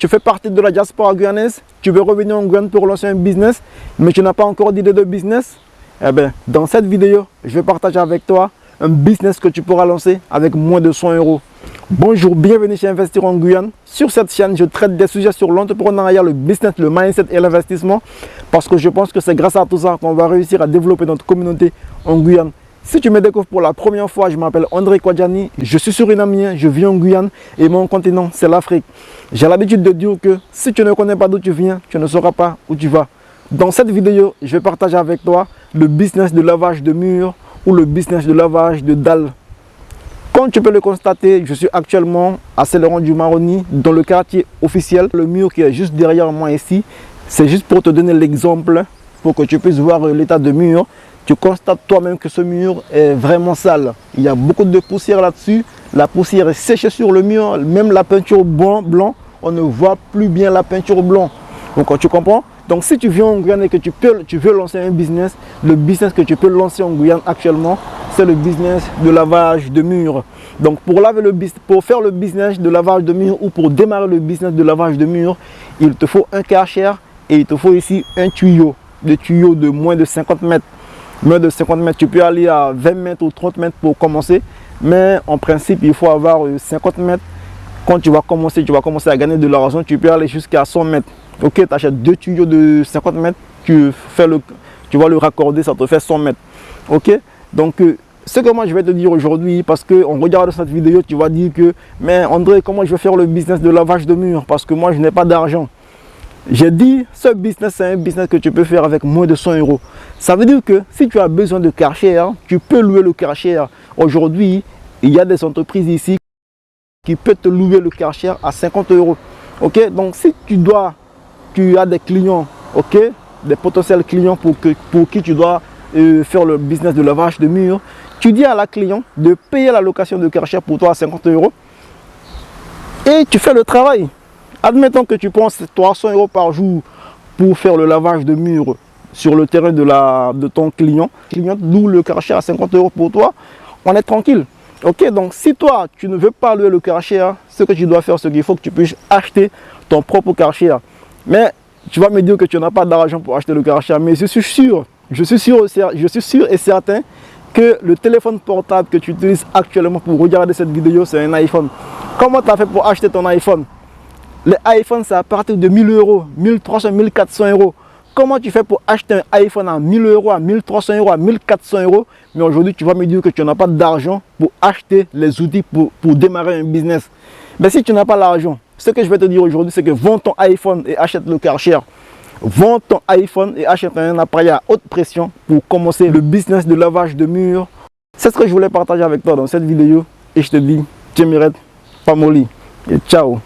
tu fais partie de la diaspora guyanaise, tu veux revenir en Guyane pour lancer un business, mais tu n'as pas encore d'idée de business. Eh bien, dans cette vidéo, je vais partager avec toi un business que tu pourras lancer avec moins de 100 euros. Bonjour, bienvenue chez Investir en Guyane. Sur cette chaîne, je traite des sujets sur l'entrepreneuriat, le business, le mindset et l'investissement parce que je pense que c'est grâce à tout ça qu'on va réussir à développer notre communauté en Guyane. Si tu me découvres pour la première fois, je m'appelle André Kwadjani, je suis surinamien, je vis en Guyane et mon continent c'est l'Afrique. J'ai l'habitude de dire que si tu ne connais pas d'où tu viens, tu ne sauras pas où tu vas. Dans cette vidéo, je vais partager avec toi le business de lavage de murs ou le business de lavage de dalles. Comme tu peux le constater, je suis actuellement à Céléron du Maroni, dans le quartier officiel. Le mur qui est juste derrière moi ici, c'est juste pour te donner l'exemple, pour que tu puisses voir l'état de mur. Tu constates toi-même que ce mur est vraiment sale. Il y a beaucoup de poussière là-dessus. La poussière est séchée sur le mur. Même la peinture blanc, on ne voit plus bien la peinture blanc. Donc tu comprends? Donc si tu viens en Guyane et que tu veux lancer un business, le business que tu peux lancer en Guyane actuellement, c'est le business de lavage de murs. Donc pour faire le business de lavage de murs ou pour démarrer le business de lavage de murs, il te faut un Karcher et il te faut ici un tuyau. Des tuyaux de moins de 50 mètres. Moins de 50 mètres, tu peux aller à 20 mètres ou 30 mètres pour commencer. Mais en principe, il faut avoir 50 mètres. Quand tu vas commencer à gagner de l'argent, tu peux aller jusqu'à 100 mètres. Ok, tu achètes deux tuyaux de 50 mètres, tu vas le raccorder, ça te fait 100 mètres. Ok, donc ce que moi je vais te dire aujourd'hui, parce qu'on regarde cette vidéo, tu vas dire que, mais André, comment je vais faire le business de lavage de murs? Parce que moi je n'ai pas d'argent. J'ai dit, ce business, c'est un business que tu peux faire avec moins de 100 euros. Ça veut dire que si tu as besoin de Karcher, tu peux louer le Karcher. Aujourd'hui, il y a des entreprises ici qui peuvent te louer le Karcher à 50 euros. Ok, donc si tu as des clients, ok, des potentiels clients pour qui tu dois faire le business de lavage de murs, tu dis à la client de payer la location de Karcher pour toi à 50 euros et tu fais le travail. Admettons que tu prends 300 euros par jour pour faire le lavage de murs sur le terrain de ton client. Le client loue le Karcher à 50 euros pour toi, on est tranquille. Ok, donc si toi tu ne veux pas louer le Karcher, ce que tu dois faire, c'est qu'il faut que tu puisses acheter ton propre Karcher. Mais tu vas me dire que tu n'as pas d'argent pour acheter le Karcher, mais je suis sûr et certain que le téléphone portable que tu utilises actuellement pour regarder cette vidéo, c'est un iPhone. Comment tu as fait pour acheter ton iPhone? Les iPhones, c'est à partir de 1000 euros, 1300, 1400 euros. Comment tu fais pour acheter un iPhone à 1000 euros, à 1300 euros, à 1400 euros? Mais aujourd'hui, tu vas me dire que tu n'as pas d'argent pour acheter les outils pour démarrer un business. Mais si tu n'as pas l'argent, ce que je vais te dire aujourd'hui, c'est que vends ton iPhone et achète le Karcher. Vends ton iPhone et achète un appareil à haute pression pour commencer le business de lavage de murs. C'est ce que je voulais partager avec toi dans cette vidéo. Et je te dis, Tchemiret, Famoli et ciao.